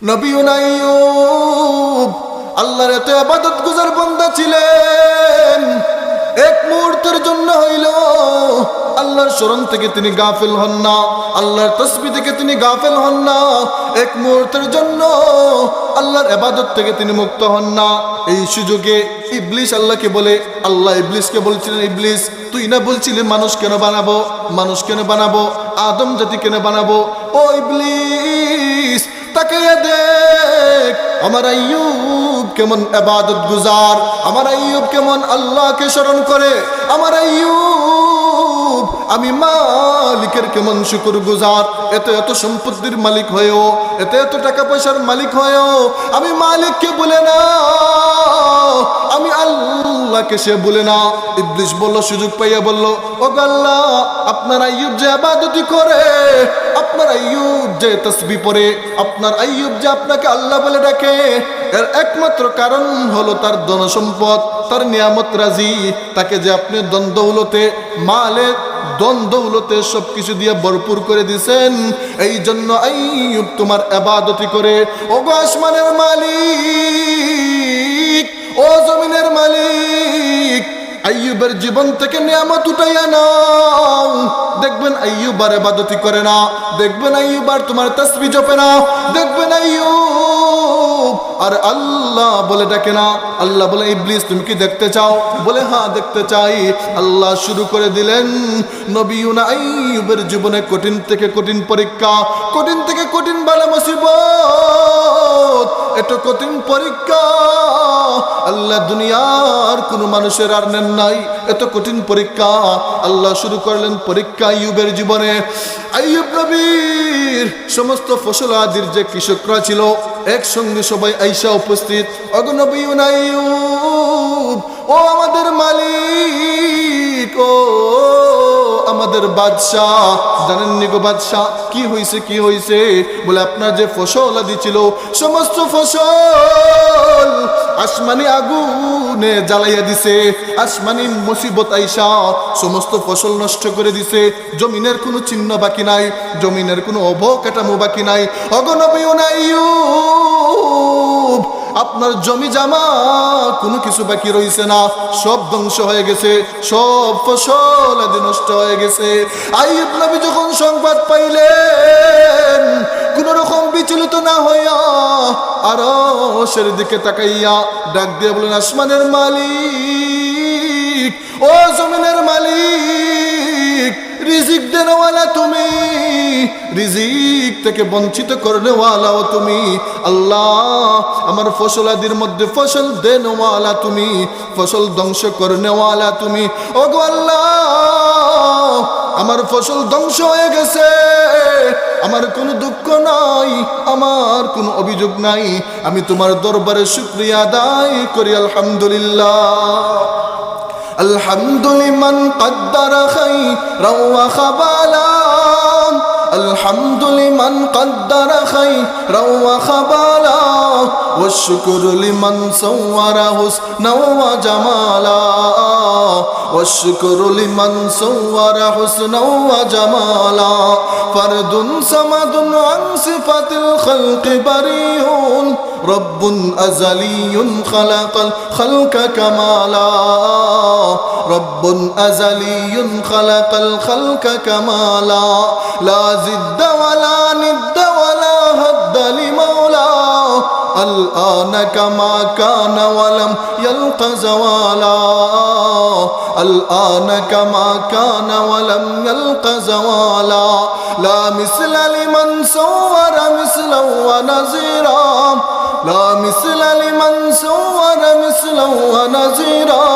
নবিয়ুনা আইয়ুব আল্লাহর এত ইবাদত গুজার বান্দা ছিলেন, এক মুহূর্তের জন্য হইল আল্লাহর স্মরণ থেকে তিনি গাফিল হন না, আল্লাহর তাসবিহ থেকে তিনি গাফিল হন না, এক মুহূর্তের জন্য আল্লাহর ইবাদত থেকে তিনি মুক্ত হন না। এই সুযোগে ইবলিস আল্লাহকে বলে, আল্লাহ ইবলিসকে বলছিলেন, ইবলিস তুই না বলছিলি মানুষ কেন বানাবো, মানুষ কেন বানাবো, আদম জাতি কেন বানাবো? ও ইবলিস তাকাইয়া দেখ আমার আইয়ুব কেমন ইবাদত গুজার, আমার আইয়ুব কেমন আল্লাহকে স্মরণ করে, আমার আইয়ুব আমি মালিকের কেমন শুকর গুজার। এত এত সম্পত্তির মালিক হয়েও, এত এত টাকা পয়সার মালিক হয়েও আমি মালিককে বলে না, আমি আল্লাহকে সে বলে না। ইবলিস বলল, সুযোগ পাইয়া বলল, ও আল্লাহ আপনার আইয়ুব যে ইবাদতি করে, আপনার আইয়ুব যে তাসবিহ পড়ে, আপনার আইয়ুব যে আপনাকে আল্লাহ বলে ডাকে, এর একমাত্র কারণ হলো তার ধন সম্পদ, তার নিয়ামত রাজি, তাকে যে আপনি ধন দৌলতে, মালে ধন দৌলতে সবকিছু দিয়ে ভরপুর করে দিছেন, এই জন্য আইয়ুব তোমার ইবাদতি করে। ও গো আসমানের মালিক, ও জমিনের মালিক, আইয়ুবের জীবন থেকে নিয়ামত উঠাইয়া নাও। দেখবেন আইয়ুব আর ইবাদতি করে না, দেখবেন আইয়ুব আর তোমার তাসবিহ জপে না, দেখবেন আইয়ুব আর আল্লাহ বলে ডাকে না। আল্লাহ বলে, ইবলিস তুমি কি দেখতে চাও? বলে হ্যাঁ দেখতে চাই। আল্লাহ শুরু করে দিলেন নবিয়ুনা আইয়ুবের জীবনে কঠিন থেকে কঠিন পরীক্ষা, কঠিন থেকে কঠিন বালা মুসিবত, এত কঠিন পরীক্ষা আল্লাহ দুনিয়ার কোন মানুষের আর নেন নাই। এত কঠিন পরীক্ষা আল্লাহ শুরু করলেন পরীক্ষা আইয়ুবের জীবনে। আইয়ুব নবীর সমস্ত ফসল আদির যে কৃষকরা ছিল একসঙ্গে সবাই আইসা উপস্থিত। ওগো নবিয়ুনা আইয়ুব, ও আমাদের মালিক, ও আমাদের বাদশাহ, জানেননি গো বাদশাহ কি হয়েছে, কি হয়েছে? বলে আপনার যে ফসল আদি ছিল সমস্ত ফসল আসমানি আগুনে জ্বালাইয়া দিছে, আসমানি মুসিবত আইসা সমস্ত ফসল নষ্ট করে দিছে, জমিনের কোনো চিহ্ন বাকি নাই, জমিনের কোনো অবকাঠামো বাকি নাই। ওগো নবিয়ুনা আইয়ুব আপনার জমি জামা কোনো কিছু বাকি রইছে না, সব ধ্বংস হয়ে গেছে, সব ফসল আদি নষ্ট হয়ে গেছে। আইয়ুব নবী যখন সংবাদ পাইলেন, কোন রকম বিচলিত না হইয়া আরশের দিকে তাকাইয়া ডাক দিয়ে বলেন, আসমানের মালিক, ও জমিনের মালিক, রিজিক দেনওয়ালা তুমি, রিজিক থেকে বঞ্চিত করনেওয়ালাও তুমি। আল্লাহ আমার ফসল আদির মধ্যে ফসল দেনওয়ালা তুমি, ফসল ধ্বংস করনেওয়ালা তুমি। ওগো আল্লাহ আমার ফসল ধ্বংস হয়ে গেছে, আমার কোনো দুঃখ নাই, আমার কোনো অভিযোগ নাই, আমি তোমার দরবারে শুকরিয়া আদায় করি। আলহামদুলিল্লাহ, আলহামদুলিমান কদ্দারা খাইরা ওয়া খাবালা, আলহামদুলিমান কদ্দারা খাইরা ওয়া খাবালা, ওয়া শুকরু লিমান সাওয়ারা হুসনা ওয়া জামালা, ওয়া শুকরু লিমান সাওয়ারা হুসনা ওয়া জামালা, ফারদুন সামাদুন আন সিফাতিল খালকি বারিউন, রব্বুন আযালিয়ুন খালাকাল খালকা কামালা, রব্বুন আযালিয়ুন খালাকাল খালকা কামালা, লা জিদ্দা ওয়ালা নিদ্দা ওয়ালা হাদ্দা লিমাওলা, الآن كما كان ولم يلق زوالا، الآن كما كان ولم يلق زوالا، لا مثل لمن صور مثلا ونظيرا، لا مثل لمن صور مثلا ونظيرا،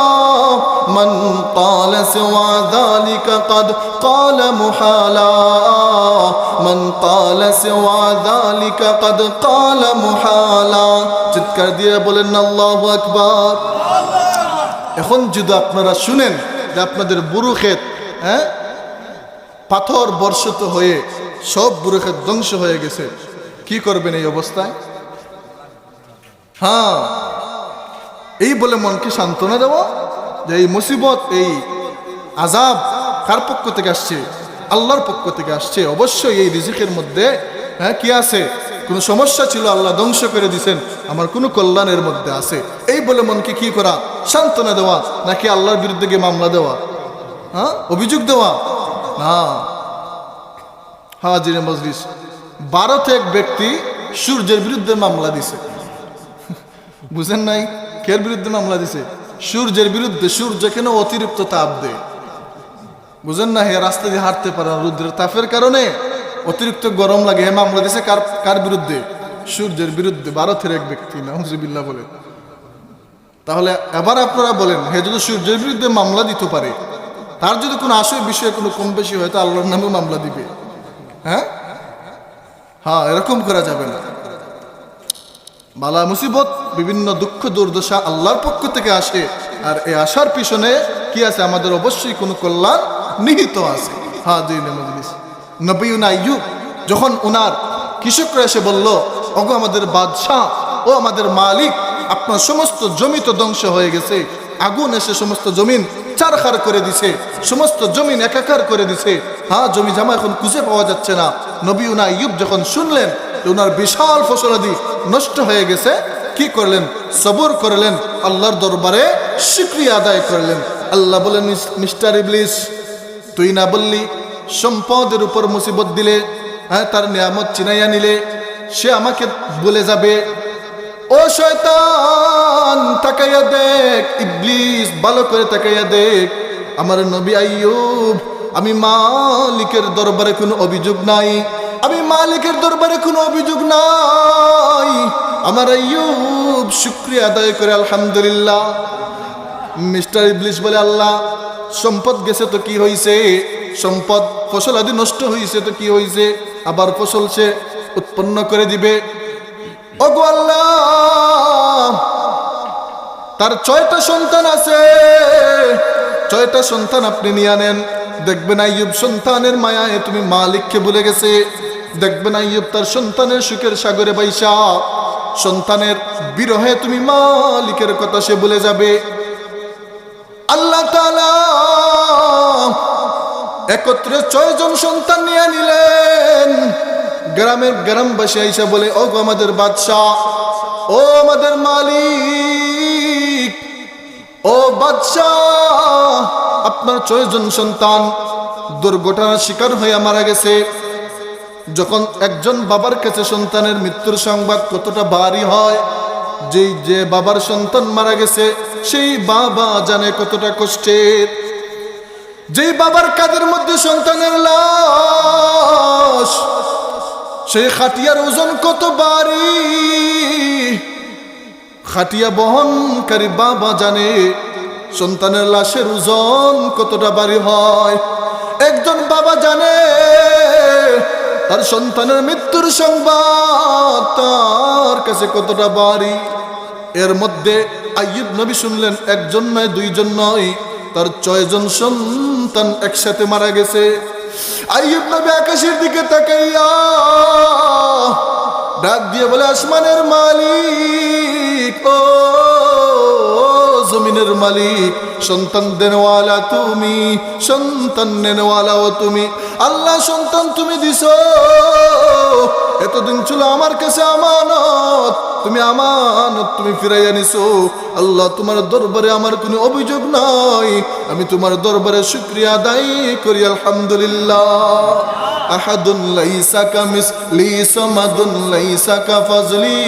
من قال سوى ذلك قد قال محالا، من قال سوى ذلك قد قال محالا। চিৎকার দিয়ে বলেন আল্লাহু আকবার। এখন যদি আপনারা শুনেন যে আপনাদের বুরু ক্ষেত পাথর বর্ষিত হয়ে সব বুরু ক্ষেত ধ্বংস হয়ে গেছে, কি করবেন এই অবস্থায়? হ্যাঁ, এই বলে মনকে সান্ত্বনা দেওয়া যে এই মুসিবত, এই আযাব কার পক্ষ থেকে আসছে? আল্লাহর পক্ষ থেকে আসছে। অবশ্যই এই রিজিকের মধ্যে কি আছে? কোনো সমস্যা ছিল, আল্লাহ ধ্বংস করে দিছেন, আমার কোনো কল্যাণের মধ্যে আছে। এই বলে মনকে কি করা? সান্ত্বনা দেওয়া, নাকি আল্লাহর বিরুদ্ধে গিয়ে মামলা দেওয়া, হ্যাঁ, অভিযোগ দেওয়া? না। হাজির মজলিস, ভারতে এক ব্যক্তি সূর্যের বিরুদ্ধে মামলা দিছে। বুঝেন নাই? কের বিরুদ্ধে মামলা দিছে? সূর্যের বিরুদ্ধে। সূর্য কেন অতিরিক্ত তাপ দেয়, বুঝেন না? হে রাস্তা দিয়ে হাঁটতে পারে না, রৌদ্রের তাপের কারণে অতিরিক্ত গরম লাগে। হে মামলা দিছে কার বিরুদ্ধে? সূর্যের বিরুদ্ধে, ভারতের এক ব্যক্তি। নাউজুবিল্লাহ বলে। তাহলে এবার আপনারা বলেন, হে যদি সূর্যের বিরুদ্ধে মামলা দিতে পারে, তার যদি কোনো বিষয়ে কোনো কম বেশি হয়, তো আল্লাহর নামে মামলা দিবে? হ্যাঁ, এরকম করা যাবে না। বালা মুসিবত, বিভিন্ন দুঃখ দুর্দশা আল্লাহর পক্ষ থেকে আসে, আর এই আসার পিছনে কি আছে? আমাদের অবশ্যই কোনো কল্যাণ নিহিত আছে। নবীনা আইয়ুব যখন ওনার কৃষকরা এসে বলল, ওগো আমাদের বাদশাহ, ও আমাদের মালিক, আপনার সমস্ত জমি তো ধ্বংস হয়ে গেছে, আগুন এসে সমস্ত জমিন চারখার করে দিছে, সমস্ত জমিন একাকার করে দিছে, জমি জামা এখন খুঁজে পাওয়া যাচ্ছে না। নবীনা আইয়ুব যখন শুনলেন ওনার বিশাল ফসলাদি নষ্ট হয়ে গেছে, কি করলেন? সবর করলেন, আল্লাহর দরবারে শুকরিয়া আদায় করলেন। আল্লাহ বলেন, মিস্টার ইবলিস, তুই না বললি সম্পদের উপর মুসিবত দিলে, তার নিয়ামত চিনাইয়া নিলে সে আমাকে বলে যাবে? ও শয়তান, তাকাইয়া দেখ, ইবলিস ভালো করে তাকাইয়া দেখ, আমার নবী আইয়ুব, আমি মালিকের দরবারে কোনো অভিযোগ নাই, আমি মালিকের দরবারে কোনো অভিযোগ নাই, আমার আইয়ুব শুকরিয়া আদায় করে আলহামদুলিল্লাহ। মিস্টার ইবলিস বলে, আল্লাহ, সম্পদ গেছে তো কি হয়েছে? সম্পদ ফসল আদি নষ্ট হয়েছে তো কি হয়েছে? আবার ফসল সে উৎপন্ন করে দিবে। ওগো আল্লাহ, তার 6টা সন্তান আছে, 6টা সন্তান আপনি নিয়ে নেন। দেখবেন আইয়ুব সন্তানের মায়ায় তুমি মালিককে ভুলে গেছে। দেখবেন আইয়ুব তার সন্তানের সুখের সাগরে বাইসা, সন্তানের বিরহে তুমি মালিকের কথা সে ভুলে যাবে। আল্লাহ তাআলা একত্রে 6 জন সন্তান নিয়ে নিলেন। গ্রামবাসী আইসা বলে, ও গো আমাদের বাদশাহ, ও আমাদের মালিক, ও বাদশাহ, আপনার 6 জন সন্তান দুর্ঘটনার শিকার হয়ে মারা গেছে। যখন একজন বাবার কাছে সন্তানের মৃত্যুর সংবাদ কতটা ভারী হয়, যে বাবার সন্তান মারা গেছে সেই বাবা জানে কতটা কষ্টের। যেই বাবার কাঁধের মধ্যে সন্তানের লাশ, সেই খাটিয়ার ওজন কত ভারী, খাটিয়া বহনকারী বাবা জানে সন্তানের লাশের ওজন কতটা ভারী হয়। একজন বাবা জানে তার সন্তানের মৃত্যুর সংবাদ তার কাছে কতটা ভারী। এর মধ্যে আইয়ুব নবী শুনলেন, একজন নয়, 2 জন নয়, তার 6 জন সন্তান একসাথে মারা গেছে। আইয়ুব নবী আকাশের দিকে তাকাইয়া ডাক দিয়ে বলে, আসমানের মালিক, ও জমিনের মালিক, সন্তান দেনওয়ালা তুমি, সন্তান নেনওয়ালাও তুমি। আল্লাহ, সন্তান তুমি দিছো, এতদিন ছিল আমার কাছে আমানত, তুমি আমানত তুমি ফিরাইয়া নিছো। আল্লাহ, তোমার দরবারে আমার কোনো অভিযোগ নাই, আমি তোমার দরবারে শুকরিয়া আদায় করি আলহামদুলিল্লাহ। আহাদুন লাইসা কামিসলি সামাদুন লাইসা কাফাজলি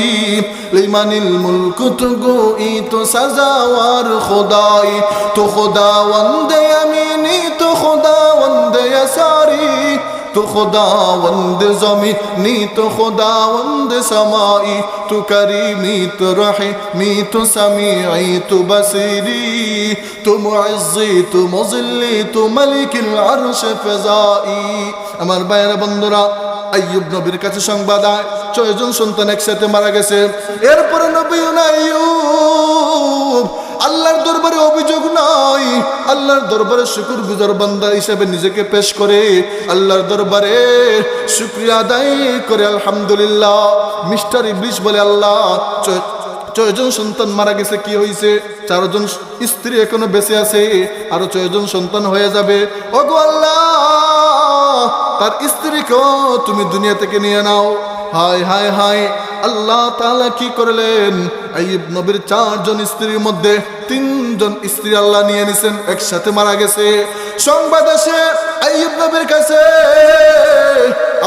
লিমানিল মুলকু তুগুই তো সাজাওয়ার খুদাই তো খুদাওয়ান্দে আমিনি তো খুদাওয়ান্দে ইয়াসারি تو خداوند زمینی تو خداوند سمائی تو کریمی تو رحیمی تو سمیعی تو بصیری تو معزی تو مذلی تو ملک العرش فضائی আমার ভাইয়েরা বন্ধুরা, আইয়ুব নবীর কাছে সংবাদ আয় 6 জন সন্তান একসাথে মারা গেছে। এরপরে নবী আইয়ুব আল্লাহর দরবারে অভিযোগ নাই, আল্লাহর দরবারে শুকরগুজার বান্দা হিসেবে নিজেকে পেশ করে আল্লাহর দরবারে শুকরিয়া আদায় করে আলহামদুলিল্লাহ। মিস্টার ইবলিস বলে, আল্লাহ 6 জন সন্তান মারা গেছে, কি হয়েছে? 4 জন স্ত্রী এখনো বেঁচে আছে, আরো 6 জন সন্তান হয়ে যাবে। ওগো আল্লাহ, তার স্ত্রীকেও তুমি দুনিয়া থেকে নিয়ে নাও। হায় হায় হায়, আল্লাহ তাআলা কি করলেন? আইয়ুব নবীর 4 জন স্ত্রীর মধ্যে 3 জন স্ত্রী আল্লাহ নিয়ে নিছেন, একসাথে মারা গেছে। সংবাদ আসে আইয়ুব নবীর কাছে,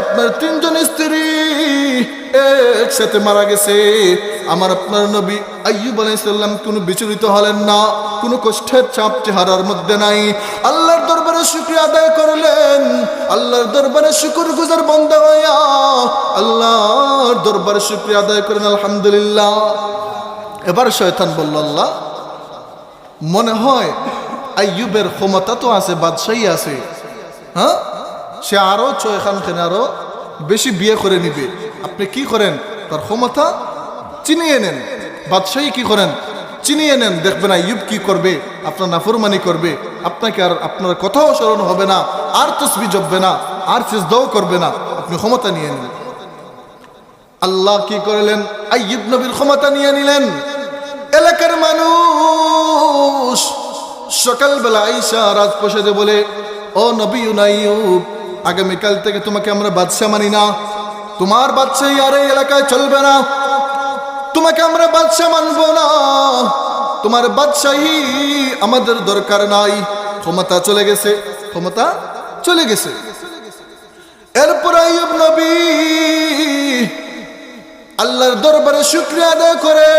আপনার 3 জন স্ত্রী একসাথে মারা গেছে। আমার আপনার নবী আইয়ুব আলাইহিস সালাম কোনো বিচলিত হলেন না, কোনো কষ্টের ছাপ চেহারার মধ্যে নাই। আল্লাহর দরবারে শুকরিয়া আদায় করলেন, আল্লাহর দরবারে শুকরগুজার বান্দা হইয়া আল্লাহর দরবারে শুকরিয়া আদায় করেন, আলহামদুলিল্লাহ। এবার শয়তান বলল, আল্লাহ মনে হয় আইয়ুবের ক্ষমতা তো আছে, বাদশাহী আছে, হ্যাঁ, সে আরো ছয়খানখানে আরো বেশি বিয়ে করে নিবে। আপনি কি করেন, তার ক্ষমতা চিনিয়ে নেন, বাদশাহী কি করেন চিনিয়ে নেন, দেখবেন আইয়ুব কি করবে, আপনার নাফরমানি করবে, আপনাকে আর আপনার কথাও স্মরণ হবে না, আর তসবিহ জপবে না, আর সিজদাও করবে না, আপনি ক্ষমতা নিয়ে নিন। আল্লাহ কি করলেন? আইয়ুব নবীর ক্ষমতা নিয়ে নিলেন। এলাকার মানুষ সকালবেলা আইসা রাজপ্রাসাদে বলে, ও নবী আইয়ুব, আগামীকাল থেকে তোমাকে আমরা বাদশাহ মানি না, তোমার বাদশাহী আর এই এলাকায় চলবে না, তোমাকে আমরা বাদশাহ মানবো না, তোমার বাদশাহী আমাদের দরকার নাই, ক্ষমতা চলে গেছে, ক্ষমতা চলে গেছে। এরপর আইয়ুব নবী আল্লাহর দরবারে শুকরিয়া আদায় করে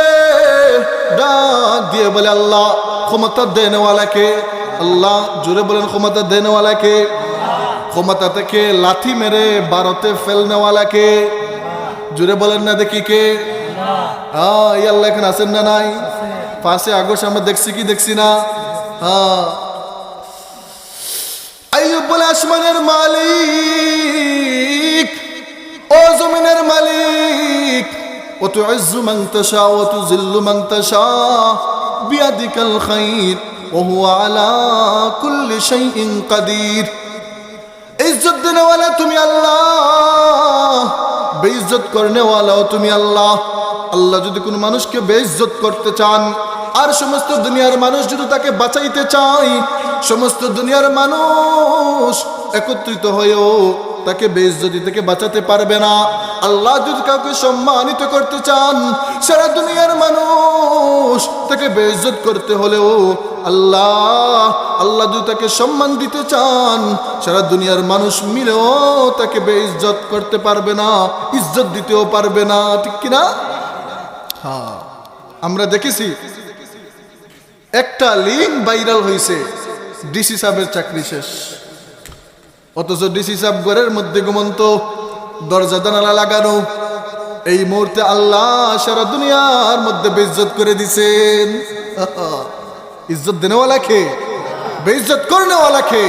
ডাক দিয়ে বলে, আল্লাহ ক্ষমতা দেনেওয়ালাকে, আল্লাহ জোরে বলেন ক্ষমতা দেনেওয়ালাকে, ক্ষমতা থেকে লাথি মেরে ভারতে ফেলনেওয়ালাকে, জোরে বলেন না দেখি কে? এই আল্লাহ এখানে আছেন না নাই? 5 আগস্ট আমরা দেখছি কি দেখছি না? আইয়ুব বলে, আসমানের মালিক ও জমিনের মালিক, ও তুইজ্জু মান তাশা ওয়া তুযিল্লু মান তাশা বিয়াদিকাল খায়র ওয়া হুয়া আলা কুল্লি শাইইন কাদির। ইজ্জত দেনেওয়ালা তুমি আল্লাহ, বেইজ্জত করনেওয়ালাও তুমি আল্লাহ। আল্লাহ যদি কোনো মানুষকে বেইজ্জত করতে চান, আর সমস্ত দুনিয়ার মানুষ যদি তাকে বাঁচাইতে চায়, সমস্ত দুনিয়ার মানুষ একত্রিত হয়েও তাকে বেইজ্জতি থেকে বাঁচাতে পারবে না। আল্লাহ যদি কাউকে সম্মানিত করতে চান, সারা দুনিয়ার মানুষ তাকে বেইজ্জত করতে হলেও আল্লাহ যদি তাকে সম্মান দিতে চান, সারা দুনিয়ার মানুষ মিলেও তাকে বেইজ্জত করতে পারবে না, ইজ্জত দিতেও পারবে না, ঠিক কিনা? হ্যাঁ, আমরা দেখেছি একটা লিঙ্ক ভাইরাল হয়েছে, ডিসি সাহেবের চাকরি শেষ, অথচ ডিসি সাহেব ঘরের মধ্যে ঘুমন্ত, দরজা জানালা লাগানো। এই মুহূর্তে আল্লাহ সারা দুনিয়ার মধ্যে বেইজ্জত করে দিছেন। ইজ্জত দেনেওয়ালাকে, বেইজ্জত করনেওয়ালাকে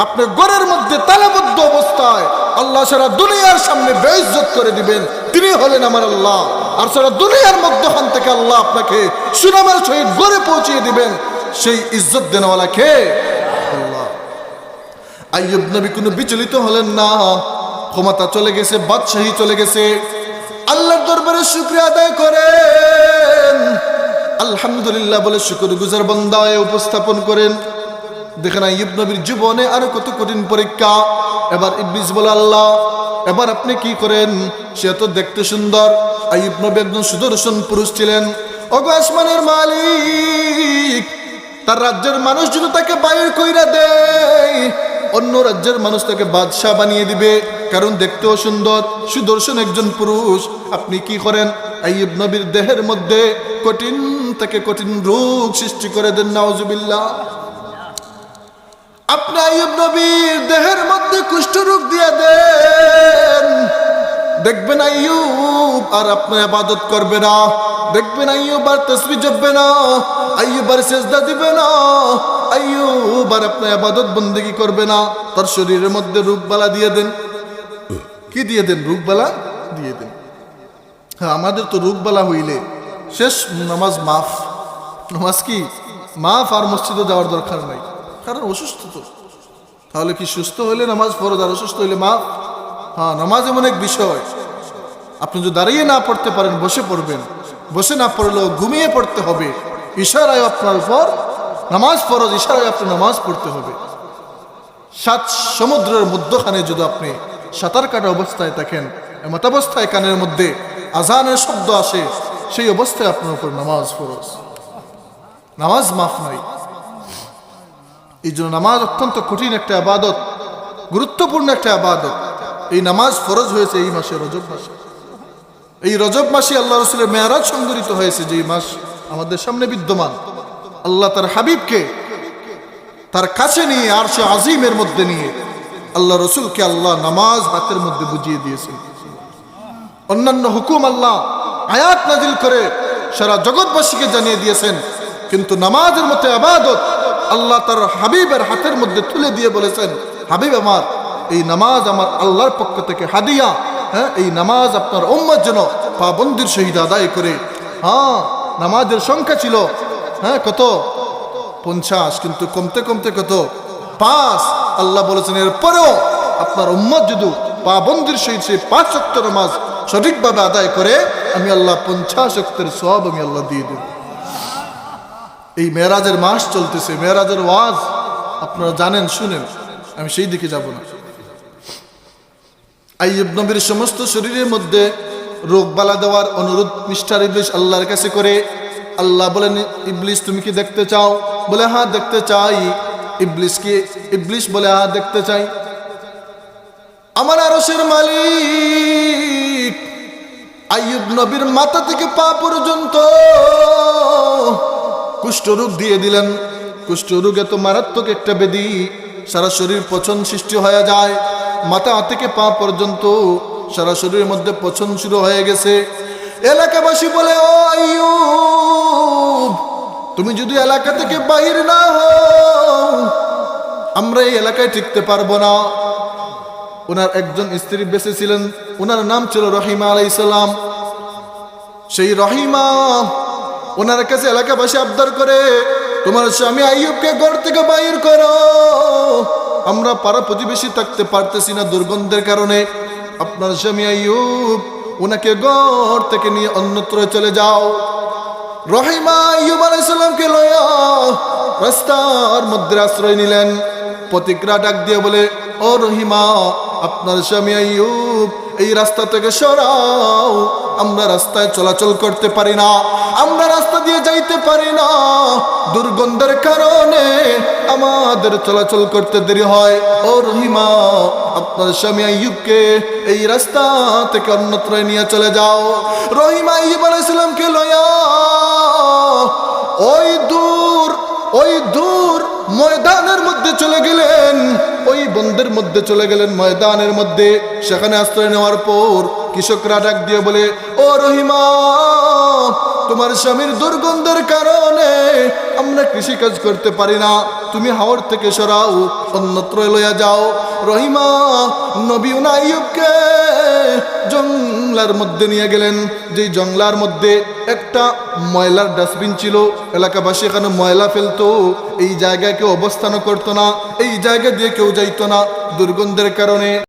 আপনার ঘরের মধ্যে তালাবদ্ধ অবস্থায় আল্লাহ সারা দুনিয়ার সামনে বেইজ্জত করে দিবেন, তিনি হলেন আমার আল্লাহ। আর সারা দুনিয়ার মধ্যখান থেকে আল্লাহ আপনাকে সুনামের সহিত ঘরে পৌঁছিয়ে দিবেন, সেই ইজ্জত দেনেওয়ালাকে আল্লাহ। আইয়ুব নবী কোনো বিচলিত হলেন না, ক্ষমতা চলে গেছে, বাদশাহী চলে গেছে, আল্লাহর দরবারে শুকরিয়া আদায় করেন, আলহামদুলিল্লাহ বলে শুকরগুজার বান্দা উপস্থাপন করেন। দেখেন আইয়ুব নবীর জীবনে আরো কত কঠিন পরীক্ষা। এবার ইবলিস বলে, আল্লাহ এবার আপনি কি করেন? সে তো দেখতে সুন্দর, আইয়ুব নবী একজন সুদর্শন পুরুষ ছিলেন। ওগো আসমানের মালিক, তার রাজ্যের মানুষ যদি তাকে বাইর কইরা দেয়, অন্য রাজ্যের মানুষ তাকে বাদশাহ বানিয়ে দিবে, কারণ দেখতেও সুন্দর, সুদর্শন একজন পুরুষ। আপনি কি করেন? আইয়ুব নবীর দেহের মধ্যে কঠিন থেকে কঠিন রোগ সৃষ্টি করে দেন, নাউজুবিল্লাহ। আপনি আইয়ুব নবীর দেহের মধ্যে কুষ্ঠ রোগ দিয়ে দেন, দেখবেন আইয়ুব আর আপনার ইবাদত করবে না, দেখবেন আইয়ুব আর তাসবিহ জপবে না, আইয়ুব আর সিজদা দিবে না, আইয়ুব আর আপনার ইবাদত বন্দেগী করবে না। তার শরীরের মধ্যে রোগবালা দিয়ে দেন। কি দিয়ে দেন? রোগবালা দিয়ে দেন। হ্যাঁ, আমাদের তো রোগবালা হইলে শেষ, নামাজ মাফ। নামাজ কি মাফ, আর মসজিদে যাওয়ার দরকার নাই, কারণ অসুস্থ তো। তাহলে কি সুস্থ হইলে নামাজ ফরজ, আর অসুস্থ হইলে মাফ? হ্যাঁ, নামাজ এমন এক বিষয়, আপনি যদি দাঁড়িয়ে না পড়তে পারেন বসে পড়বেন, বসে না পড়লেও ঘুমিয়ে পড়তে হবে। ইশারায় আপনার উপর নামাজ ফরজ, ইশারায় আপনি নামাজ পড়তে হবে। 7 সমুদ্রের মধ্যখানে যদি আপনি সাঁতার কাটা অবস্থায় থাকেন, এমতাবস্থায় কানের মধ্যে আজানের শব্দ আসে, সেই অবস্থায় আপনার উপর নামাজ ফরজ, নামাজ মাফ নাই। এই জন্য নামাজ অত্যন্ত কঠিন একটা আবাদত, গুরুত্বপূর্ণ একটা আবাদত। এই নামাজ ফরজ হয়েছে এই মাসে, রজব মাসে। এই রজব মাসে আল্লাহ রসুলের মেয়ারাজ সংঘটিত হয়েছে, যে মাস আমাদের সামনে বিদ্যমান। আল্লাহ তার হাবিবকে তার কাছে নিয়ে আরশে আজিমের মধ্যে নিয়ে আল্লাহ রসুলকে আল্লাহ নামাজ হাতের মধ্যে বুঝিয়ে দিয়েছেন। অন্যান্য হুকুম আল্লাহ আয়াত নাজিল করে সারা জগৎবাসীকে জানিয়ে দিয়েছেন, কিন্তু নামাজের মতো আবাদত আল্লাহ তার হাবিবের হাতের মধ্যে তুলে দিয়ে বলেছেন, হাবিব আমার, এই নামাজ আমার আল্লাহর পক্ষ থেকে হাদিয়া। হ্যাঁ, এই নামাজ আপনার উম্মত যেন পাবন্দির সহিত আদায় করে। হ্যাঁ, নামাজের সংখ্যা ছিল কত? 50, কিন্তু কমতে কমতে কত? 5। আল্লাহ বলেছেন এরপরেও আপনার উম্মত যদি পাবন্দির সহিত সেই 5 ওয়াক্ত নামাজ সঠিকভাবে আদায় করে, আমি আল্লাহ 50 ওয়াক্তের সওয়াব আমি আল্লাহ দিয়ে দেব। এই মেরাজের মাস চলতেছে, মেরাজের ওয়াজ আপনারা জানেন, শুনেন, আমি সেই দিকে যাব না। আইয়ুব নবীর সমস্ত শরীরের মধ্যে রোগ বালা দেওয়ার অনুরোধ মিস্টার ইবলিস আল্লাহর কাছে করে। আল্লাহ বলেন, ইবলিস তুমি কি দেখতে চাও? বলে হ্যাঁ দেখতে চাই। ইবলিস বলে হ্যাঁ দেখতে চাই। আমার আরশের মালিক আইয়ুব নবীর মাথা থেকে পা পর্যন্ত কুষ্ঠরোগ দিয়ে দিলেন। কুষ্ঠরোগ এত মারাত্মক একটা ব্যাধি, সারা শরীর পচন সৃষ্টি হয়ে যায়। মাথা থেকে পা পর্যন্ত সারা শরীরের মধ্যে পচন শুরু হয়ে গেছে। এলাকাবাসী বলে, ও আইয়ুব, তুমি যদি এলাকা থেকে বাহির না হও, আমরা এই এলাকায় টিকতে পারবো না। ওনার একজন স্ত্রী বেঁচে ছিলেন, ওনার নাম ছিল রহিমা আলাইহিস সালাম। সেই রহিমা ওনার কাছে এলাকাবাসী আবদার করে, তোমার স্বামী আইয়ুবকে ঘর থেকে বাহির করো, আমরা পাড়া প্রতিবেশী থাকতে পারতেছি না দুর্গন্ধের কারণে। আপনার স্বামী আইয়ুব, ওনাকে ঘর থেকে নিয়ে অন্যত্র চলে যাও। রহিমা আইয়ুব আলাইহিস সালামকে লয়া রাস্তার মধ্যে আশ্রয় নিলেন। প্রতিক্রিয়া ডাক দিয়ে বলে, ও রহিমা, আপনার স্বামী আইয়ুব এই রাস্তা থেকে সরাও, আমরা রাস্তায় চলাচল করতে পারি না, আমরা রাস্তা দিয়ে যাইতে পারি না, দুর্গন্ধের কারণে আমাদের চলাচল করতে দেরি হয়। ও রহিমা, আপনার স্বামী আইয়ুবকে এই রাস্তা থেকে অন্যত্র নিয়ে চলে যাও। রহিমা আইয়ুব আলাইহিস সালামকে লয়া ওই দূর ময়দানের মধ্যে চলে গেলেন, ওই বন্দের মধ্যে চলে গেলেন, ময়দানের মধ্যে। সেখানে আশ্রয় নেওয়ার পর কৃষকরা ডাক দিয়ে বলে, ও রহিমা, তোমার স্বামীর দুর্গন্ধের কারণে আমরা কৃষি কাজ করতে পারি না, তুমি হাওর থেকে সরাও, অন্যত্র লইয়া যাও। রহিমা নবী আইয়ুবকে জঙ্গলার মধ্যে নিয়ে গেলেন। যেই জঙ্গলার মধ্যে একটা ময়লার ডাস্টবিন ছিল, এলাকাবাসী এখানে ময়লা ফেলতো, এই জায়গায় কেউ অবস্থান করতো না, এই জায়গা দিয়ে কেউ যাইতো না দুর্গন্ধের কারণে।